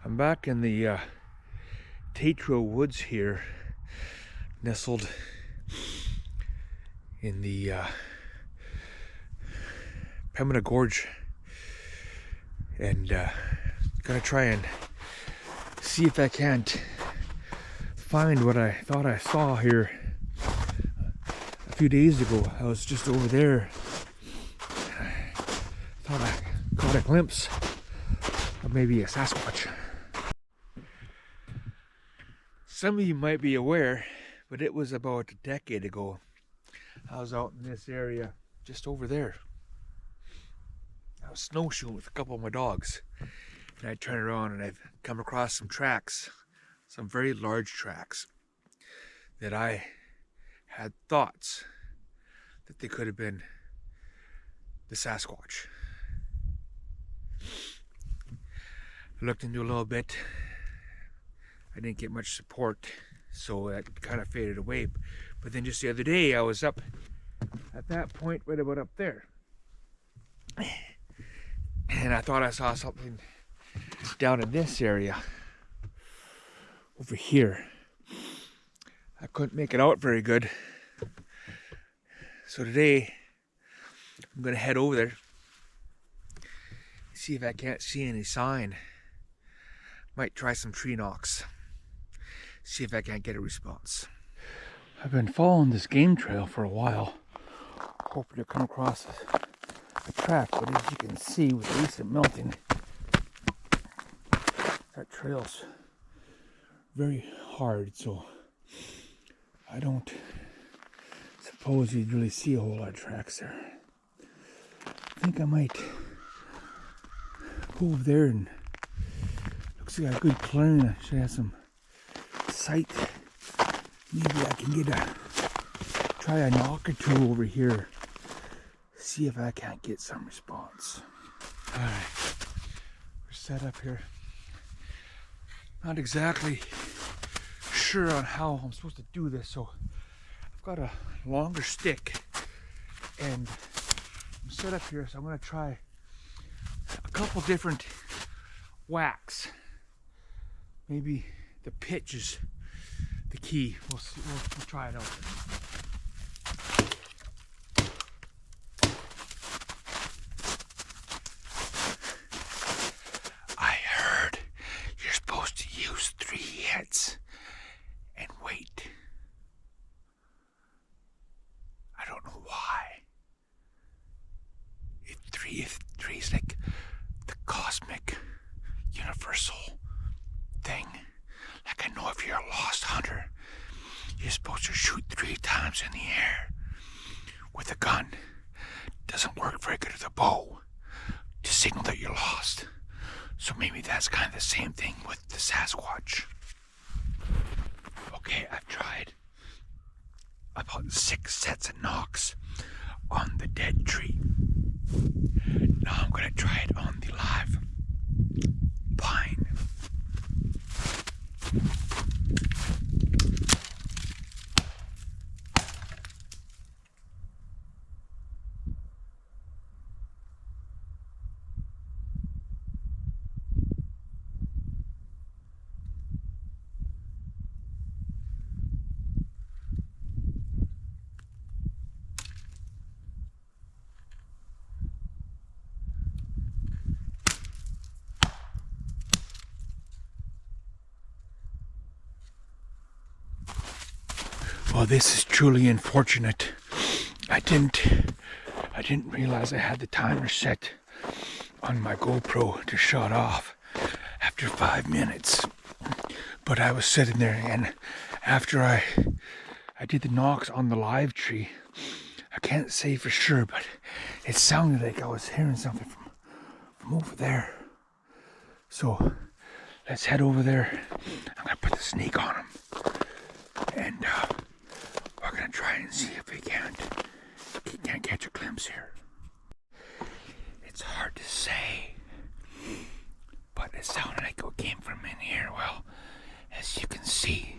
I'm back in the Tetrault Woods here, nestled in the Pembina Gorge, and gonna try and see if I can't find what I thought I saw here a few days ago. I was just over there. I thought I caught a glimpse of maybe a sasquatch. Some of you might be aware, but it was about a decade ago. I was out in this area just over there. I was snowshoeing with a couple of my dogs, and I turned around and I've come across some tracks, some very large tracks, that I had thoughts that they could have been the Sasquatch. I looked into a little bit. I didn't get much support, so that kind of faded away. But then just the other day, I was up at that point, right about up there, and I thought I saw something down in this area over here. I couldn't make it out very good, so today I'm gonna head over there, see if I can't see any sign. Might try some tree knocks, see if I can't get a response. I've been following this game trail for a while, hoping to come across a track, but as you can see, with the recent melting, that trail's very hard, so I don't suppose you'd really see a whole lot of tracks there. I think I might go over there, and looks like a good clearing. I should have some sight. Maybe I can try a knock or two over here, see if I can't get some response. Alright, we're set up here. Not exactly sure on how I'm supposed to do this, so I've got a longer stick and I'm set up here, so I'm going to try a couple different whacks. Maybe the pitch is the key. We'll see. We'll try it out. I heard you're supposed to use 3 hits and wait. I don't know why. If three is like the cosmic, universal thing. Like, I know if you're a lost hunter, you're supposed to shoot 3 times in the air with a gun. Doesn't work very good with a bow to signal that you're lost. So maybe that's kind of the same thing with the Sasquatch. Okay, I've tried about 6 sets of knocks on the dead tree. Now I'm gonna try it on the live pine. Well, this is truly unfortunate. I didn't realize I had the timer set on my GoPro to shut off after 5 minutes. But I was sitting there, and after I did the knocks on the live tree, I can't say for sure, but it sounded like I was hearing something from over there. So let's head over there. I'm gonna put the sneak on him, and we're gonna try and see if we can't catch a glimpse here. It's hard to say, but it sounded like it came from in here. Well, as you can see,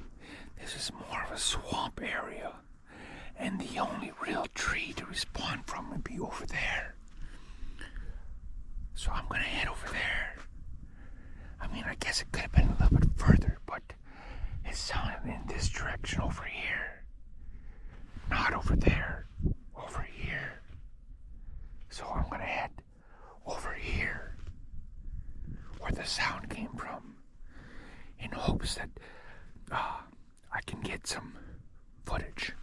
this is more of a swamp area, and the only real tree to respond from would be over there. So I'm gonna head over there. I mean, I guess guess it could have been a little bit further, but it sounded in this direction over here. Not over there, over here. So I'm gonna head over here, where the sound came from, in hopes that I can get some footage.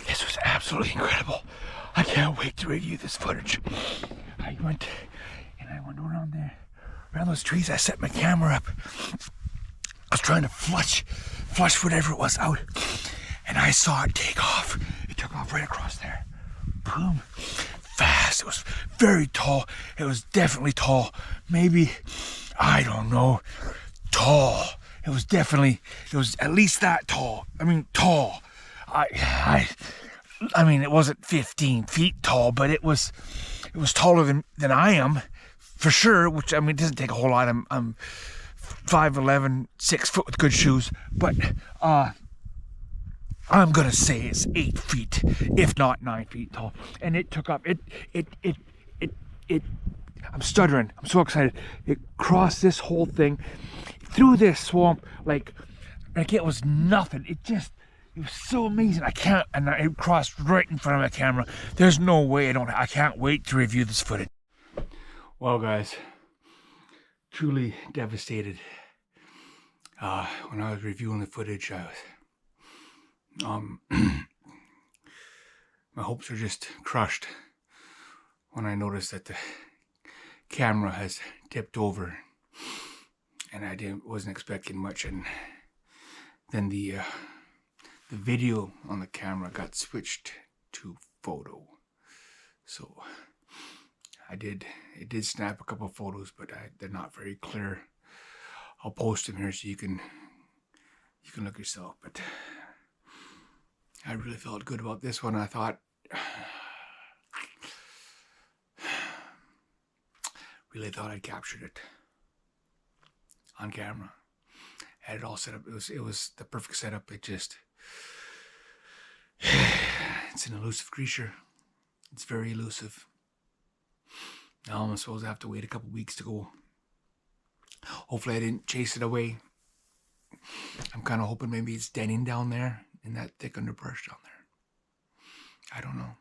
This was absolutely incredible. I can't wait to review this footage. I went around there, around those trees. I set my camera up. I was trying to flush whatever it was out, and I saw it take off. It took off right across there. Boom. Fast. It was very tall. It was definitely tall. Maybe, I don't know, tall. It was at least that tall. I mean, tall. I mean, it wasn't 15 feet tall, but it was taller than I am, for sure, which, I mean, it doesn't take a whole lot. I'm 5'11", 6 foot with good shoes, but I'm gonna say it's 8 feet, if not 9 feet tall. And it took up, I'm stuttering, I'm so excited. It crossed this whole thing, through this swamp, like it was nothing. It was so amazing. And it crossed right in front of my camera. There's no way I can't wait to review this footage. Well, guys, truly devastated. When I was reviewing the footage, I was, my hopes are just crushed when I noticed that the camera has tipped over, and I wasn't expecting much, and then the video on the camera got switched to photo. So it did snap a couple of photos, but they're not very clear. I'll post them here so you can look yourself. But I really felt good about this one. I thought, really thought I'd captured it on camera. I had it all set up. It was the perfect setup. It's an elusive creature. It's very elusive. Now I'm supposed to have to wait a couple weeks to go. Hopefully I didn't chase it away. I'm kind of hoping maybe it's denning down there in that thick underbrush down there. I don't know.